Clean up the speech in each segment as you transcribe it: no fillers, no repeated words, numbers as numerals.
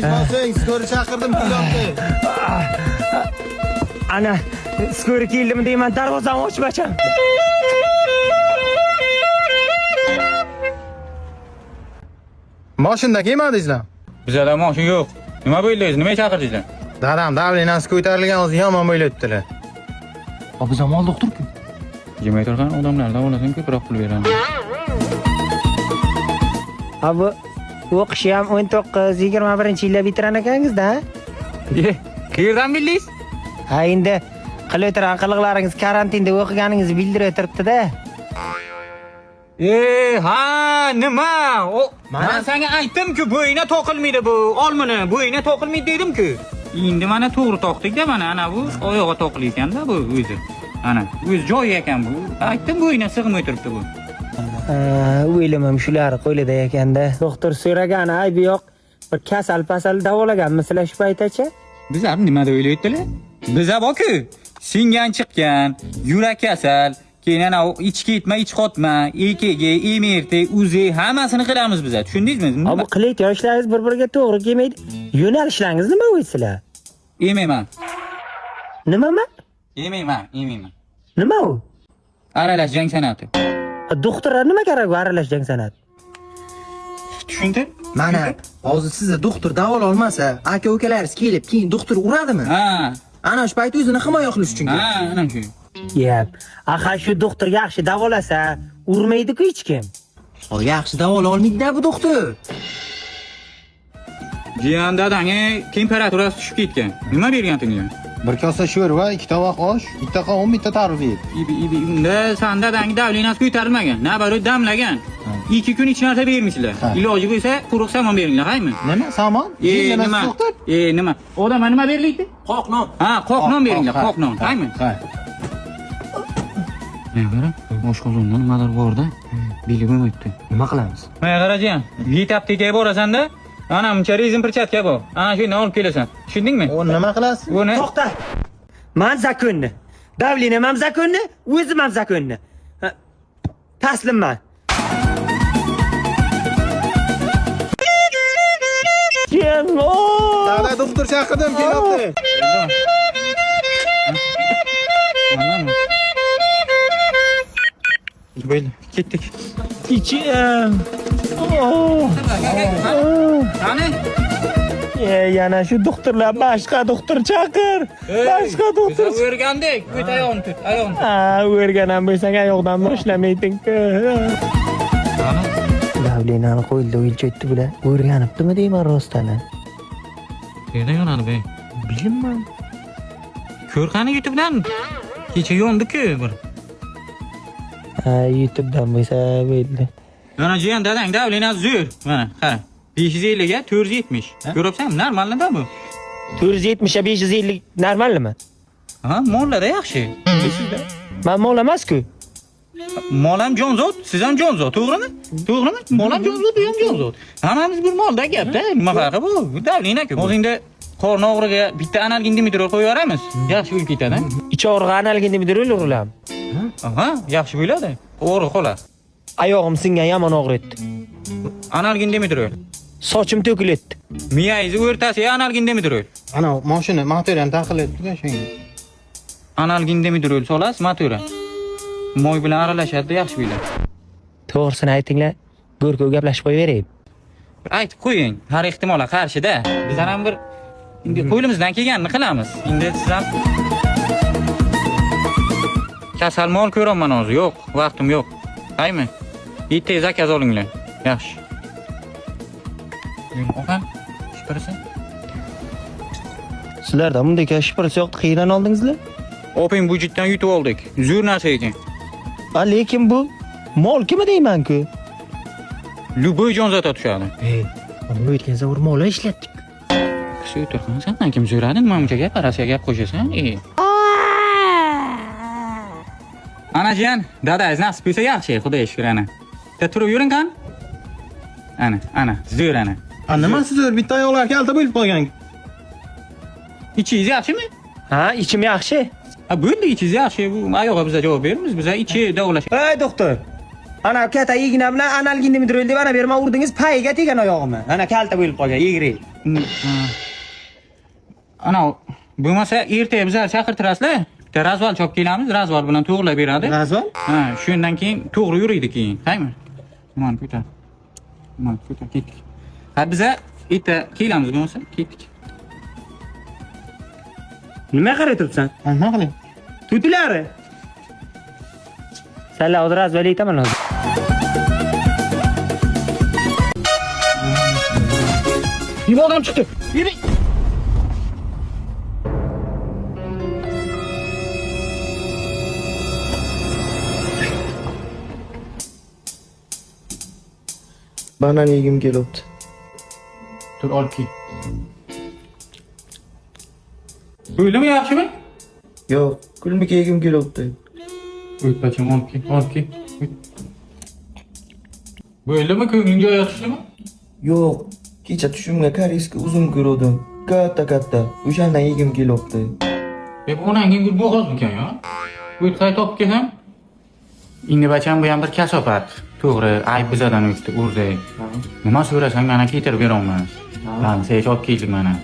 Sen skor chaqirdim kelyapti. Ana, skor keldimi deyman, darvozani ochmacham. Mashinada kelmadingizlar? Bizada mashina yo'q. Nima bo'ldingiz? Nima chaqirdingizlar? Dadam davlenasi ko'tarilgan o'zi yomon bo'layaptilar. Biz amol doktor-ku. Yemay turgan odamlar davolasam ko'proq pul beradi. Abi o'qishi ham 19-21-yilda bitiran ekansiz-da? Qayerdan bildingiz? Ha, endi qilayotgan qiliqlaringiz karantinda o'qiganingizni bildirib turibdi-da. Ha, nima? Men senga aytdim-ku, bo'yina to'qilmaydi bu. Olmini, bo'yina to'qilmaydi dedim-ku. Endi mana to'g'ri to'qdik-da, mana ana bu oyog'i to'qil ekan-da bu o'zi. Ana, o'z joyi ekan bu. Aytdim, bo'yina sig'may turibdi bu. O'ylamam shular qo'lida ekanda. Doktor so'ragan, ay bu yoq bir kasal davolaganmi sizlar shu paytgacha? Bizlar nima deb o'ylayaptilar? Biza boku, singan chiqqan, yurak kasal, keyin ana ichki yetma, ich qotma, EKG, MRT, UZI hammasini qilamiz biz. Tushundingizmi? Abi qilayotgan ishlaringiz bir-biriga to'g'ri kelmaydi. Yo'nalishlaringiz nima o'ysizlar? Yemayman. Nimaman? Yemayman. Nima u? Aralash jang san'ati. Doktorlar nima kerak bu aralashgan san'at? Tushunding? Mana, hozir sizni doktor davola olmasa, aka-ukalaringiz kelib, keyin doktor uradimi? Ha. Ana shu payt o'zini himoya qilish uchun. Ha, ana shu. Yep. Aha shu doktor yaxshi davolasa, urmaydi-ku hech kim. O yaxshi davola olmaydi-da bu doktor. Jiyan dadang temperaturasi tushib ketgan. Nima bergantinglar? Bir kosa sho'rva, 2 tovoq osh, bitta qovun, bitta tarvuz yedi. Ibi unda san dadang davlenasi ko'tarilmagan, nabaru damlagan. 2 kun hech narsa bermishlar. Iloji bo'lsa, quruq samon beringlar, haymi? Nima? Samon? Nima? Nima? Odamga nima beriladi? Qoq non. Ha, qoq non beringlar, qoq non, haymi? Ha. Mana oshqozonda nimadir bor-da, bilib bo'lmayapti. Nima qilamiz? Mana qarajan, vitapteka borasan-da, ana muncha rezin perchatka bor. Ana shuni olib kelasan. Tushundingmi? U nima qilasiz? Buni To'xta. Men zakonni. Davleniyam ham zakonni, o'zim ham zakonni. Taslimman. Dada doktor chaqirdim kelyapti. Böyle ketdik. İçim. Qani? Yana shu doktorlar boshqa doktor chaqir. Boshqa doktor. Biz o'rgandik. O't oyog'ini tut, oyog'ini. Ha, o'rganam bo'lsang oyoqdan boshlamayding-ku. Davleniyani qo'lda o'lchaytdi bular. O'rganibdimi deyman rostdan. Qayerdan yonadi be? Bilmayman. Ko'r qani YouTube'dan. Kecha yondi-ku bir. Ha, YouTube'dan bo'lsa bo'ldi. Mana jiyan dadang davleniyasi zo'r. Mana, qara. 550 ga 470. Ko'ryapsanmi? Normalda bu. 470 ga 550 normalmi? Ha, mollarda yaxshi. Sizda. Men mol emas-ku. Mol ham jonzot, siz ham jonzot, to'g'rimi? To'g'rimi? Mol ham jonzot, bu ham jonzot. Hammamiz bir molda gapda, nima farqi bu? Davleniyaku. O'zingda qorni og'riga bitta analgin dimitrol qo'yib yuboramiz. Yaxshi bo'lib ketadi. Ich og'rig'i analgin deb urilam. Aha, yaxshi bo'ladi. Og'riq qoladi. Oyog'im singan yomon og'ritdi. Analgin dimitrol. Sochim to'kilyapti. Miyangiz o'rtasiga analgin dimitrol. Ana mashina motorni taqilyapti-da shunga. Analgin dimitrol solasiz motorga. Moy bilan aralashadi, yaxshi bo'ladi. To'g'risini aytinglar, go'rkov gaplashib qo'yaveraylik. Aytib qo'ying, har ehtimolga qarshi-da. Bizlar ham bir endi qo'limizdan kelganini qilamiz. Endi siz ham kasal mol ko'raman hozir. Yo'q, vaqtim yo'q. Qaymi? Bitta zakaz olinglar. Yaxshi. Oqan, shipirsin. Sizlarda bunday shipirsi yo'qdi, qiyran oldingizlar? Oping budjetdan yutib oldik. Zo'r narsa ekan. Lekin bu mol kimi deyman-ku? Luboy jonzotga tushadi. Uni o'tgan zavr mol ishlatdik. Kishi o'tirgan sendan kim so'radi? Nima buncha gap, arasiga gap qo'shasan? Ana jiyan, dadangiz nasib bo'lsa yaxshi, xudoga shukr ana. Bitta turib yuring qani? Ana, zo'r ana. Nimasi zo'r? Bitta oyoqlar kalta bo'lib qolgan. Ichingiz yaxshimi? Ha, ichim yaxshi. Ha, bo'ldi, ichingiz yaxshi. Bu oyog'iga biz javob beramiz. Biz ichi davolash. Ey doktor. Ana katta igna bilan analgin dimitrol deb ana berma urdingiz, payiga tegan oyog'imni. Ana kalta bo'lib qolgan, egri. Ana bo'lmasa ertaga bizlar chaqirtirasizlar. Bitta razval chopib kelamiz, razval bilan to'g'rilab beradi. Razval? Ha, shundan keyin to'g'ri yuriydi keyin. Qaymi? Mana ko'tar. Mana ko'tar ketdik. Ha biza erta kelamiz bo'lmasa, ketdik. Nima qarab turibsan? Nima qilay? Tutilari. Salla hozir razval aytaman hozir. Bir adam çıktı. Yürü. Banan yegim kelibdi. Dur al ki. Böyle mi yaxshi mi? Yo'q, kulmik yegim kelibdi. O't bacham al ki. Böyle mi ko'ngling joyi yaxshimi? Yo'q, kecha tushimga koreyska uzum ko'rdim. Katta. O'shandan yegim kelibdi. Hep onangin bir bo'g'oz ekan ya. O't qay topib kelsam. Endi bacham bu ham bir kasofat. To'g'ri, ayb bizadan o'tdi, urdi. Nima so'rasang mana ketirib berolmas. Lan sen olib keldik mana.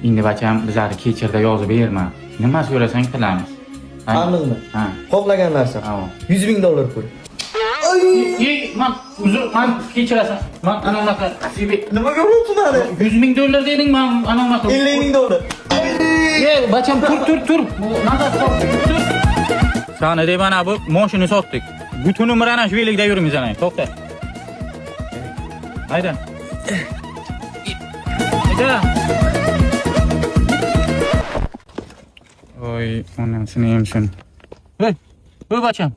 Endi bacham bizlarni kechirda yozib berma. Nima so'rasang qilamiz. Aniqmi? Ha. Xohlagan narsa. Ha. $100,000 pul. Man kechirasan. Man ana unaqa asibi. Nimaga uryapsan mani? $100,000 deding, man ana unaqa. $50,000. Bacham tur. Nazar tur. Sana deb ana bu mashina sotdik. Bütün umr ana shu yo'lda yurimiz ana. To'xta. Hayda. Oy, onasini yemsin. Hey, bacham.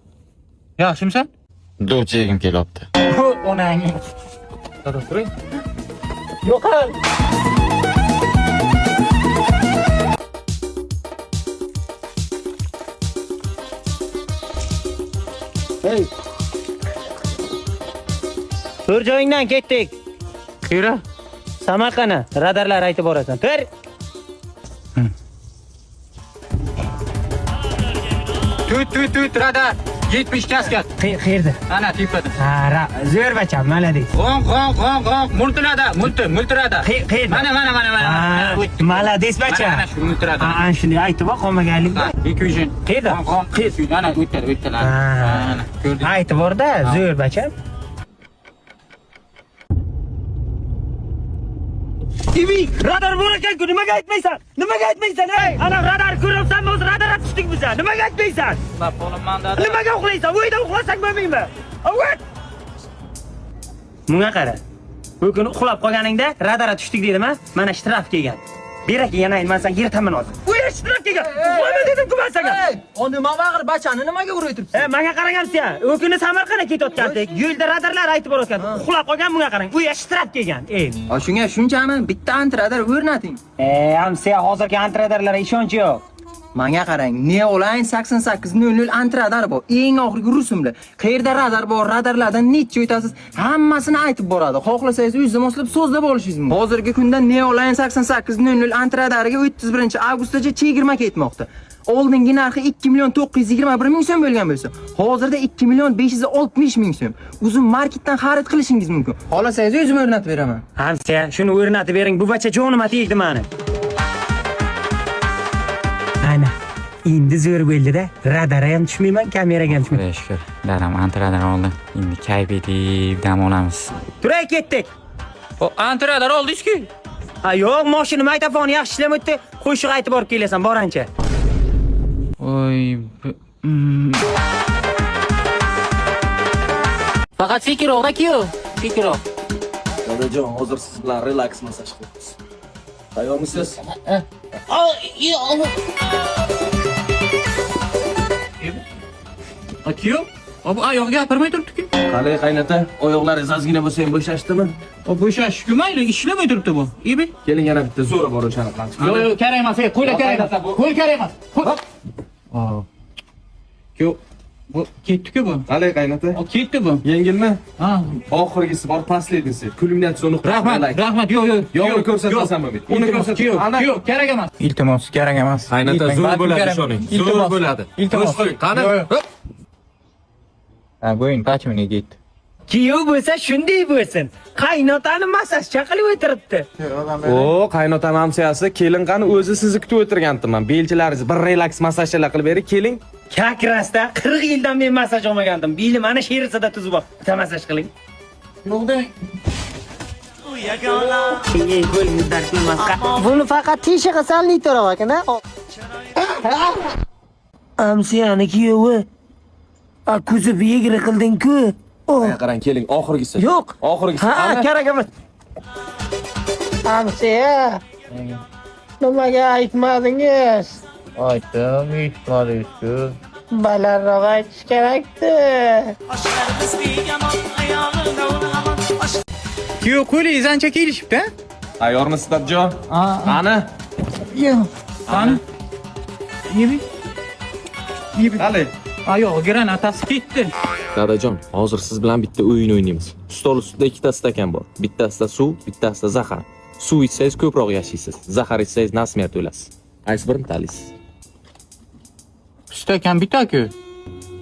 Yaxshimisan? Do'ch yegim kelyapti. Onangni. Turing. Yo'qol. Hey. Tur joyingdan ketdik. Qayerga? Samarqandga radarlar aytib borasan. Tur. Tut radar. 70 kaskat. Qayerda? Ana tepada. Ha, zo'r bacham, malades. G'ong. Multirada. Qayerda? Mana. Malades bacham. Mana shu multirada. Ha, shunday aytib qolmaganlik. Ikujin. Qayerda? Qayerda? Ana o'tdi. Ana. Ko'rding. Aytib borda, zo'r bacham. Ibi, radar bor ekan-ku, nimaga aytmaysan? Ey, ana radar ko'ryapsan, biz radarga tushdik biz. Nimaga aytmaysan? Uxlab qolaman dedi. Nimaga uxlaysan? Uyda uxlasang bo'lmaymi? Avat. Bunga qara. Bu kuni uxlab qolganingda radarga tushdik dedim-a? Mana shtraf kelgan. Berak yana men senga yertaman hozir. Uyda shtraf kelgan. Nima dedim-ku men senga? O nima bag'ir bachani nimaga urib turibsiz? Menga qaragamsiz-a? U kuni Samarqandga ketayotgandik. Yo'lda radarlar aytib borayotgan. Uxlab qolgan bunga qarang. Uyda shtraf kelgan. Shunga shunchami bitta antradar o'rnating. Amsiya hozirgi antradarlarga ishonch yo'q. Menga qarang, Neoline 8800 antradar bor. Eng oxirgi rusumli. Qayerda radar bor, radarlardan necha o'tasiz? Hammasini aytib boradi. Xohlasangiz o'zingiz moslab so'zlab olishingiz mumkin. Hozirgi kunda Neoline 8800 antradariga 31-avgustgacha chegirma ketmoqda. Oldingi narxi 2,921,000 so'm bo'lgan bo'lsa, hozirda 2,560,000 so'm. Uzun marketdan xarid qilishingiz mumkin. Xohlasangiz o'zim o'rnatib beraman. Amsiya, shuni o'rnatib bering. Bu bacha jonima tegdi meni. Ana, endi zo'r bo'ldi-da. Radar ham tushmayman, kameraga ham tushmayman. Xudoga shukr. Dadam antradar oldi. Endi kayf etib dam olamiz. Turay ketdik. O antradar oldingiz-ku. Ha, yo'q, mashina magnitofoni yaxshi ishlamayapti. Qo'shiq aytib borib kelasan, borancha. Oy. Faqat sekiroq-ku. Sekiroq. Dadajon, hozir siz bilan relaks massaj qilamiz. Tayyormisiz? Akiyo? Abi oyoq gapirmay turibdi-ku. Qalay qaynota, oyoqlaringiz ozgina bo'lsa ham bo'shashdimi? O bo'shashku mayli, ishlamay turibdi bu. Ibi. Keling yana bitta zo'ra bor o'shani qilamiz. Yo'q, kerak emas. Qo'yla kerak emas. Qo'y kerak emas. Yo'q. Bu ketdi-ku bu. Qalay qaynota? O ketdi bu. Yengilmi? Ha. Oxirgisi bor, pastligisi. Kulminatsionni Rahmat. Yo'q. Yo'qni ko'rsatmasam bo'lmaydi. Uni ko'rsat. Yo'q, kerak emas. Iltimos, kerak emas. Qaynota zo'r bo'ladi ishoning. Zo'r bo'ladi. Iltimos. Qani? Ha, bo'yin pachmini ketdi. Kuyov bo'lsa shunday bo'lsin. Qaynotani masaj chaqilib o'tiribdi. O, qaynota mamsiyasi, kelin qani o'zi sizni kutib o'tirgandim. Belchilaringiz bir relaks masajlar qilib bering, keling. Kakrasda 40 yildan men masaj olmagandim. Belim ana sherisida tuzib bor. Bitta masaj qiling. Buni faqat teshig'i salni to'rab ekan-a. Amsiyani kuyovi. Akuzi begri qilding-ku. Qarang, keling, oxirgisi. Yo'q. Oxirgisi. Ha, kerak emas. Amsiya. Nimaga aytmadingiz? Aytdim, aytmadingiz-ku. Balandroq aytish kerakdi. Kuyov qo'lingiz ancha kelishibdi. Tayyormisiz, Dadjon? Qani? Qani? Yebi. Qani? Oyog'i granatasi ketdi. Dadajon, hozir siz bilan bitta o'yin o'ynaymiz. Stol ustida ikkita stakan bor. Bittasida suv, bittasida zahar. Suv ichsangiz ko'proq yashaysiz. Zahar ichsangiz nasmiyat o'lasiz. Qaysi birini tanlaysiz? Stakan bitta-ku.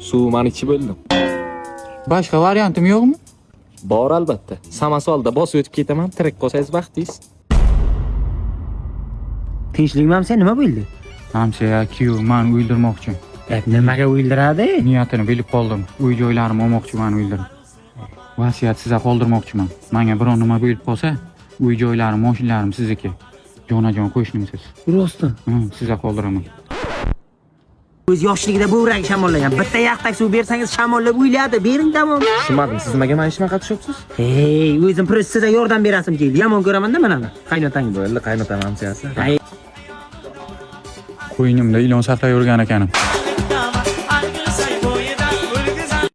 Suv men ichib bo'ldim. Boshqa variantim yo'qmi? Bor albatta. Samasolda bosib o'tib ketaman, tirik qolsangiz baxtingiz. Tinchlikmi sen nima bo'ldi? Hamsiya, kuyov meni o'ldirmoqchi. Nimaga o'ldiradi? Niyatini bilib qoldim. Uy-joylarimni olmoqchi meni o'ldirib. Vasiyat sizga qoldirmoqchiman. Menga biror nima bo'lib qolsa, uy-joylarim, mashinalarim sizniki. Jonajon qo'shnimsiz. Rostdan. Sizga qoldiraman. O'z yoshligida bo'ragi shamollagan. Bitta yaxtak suv bersangiz shamollab o'yladi. Bering davom. Tushunmadim, siz nimaga men ishimga qatnashyapsiz? Hey, o'zim pris sizga yordam berasim keldi. Yomon ko'raman-da mana. Qaynotang Bo'ldi, qaynota mamsiyasi. Qo'ynimda ilon saqlab yurgan ekanim.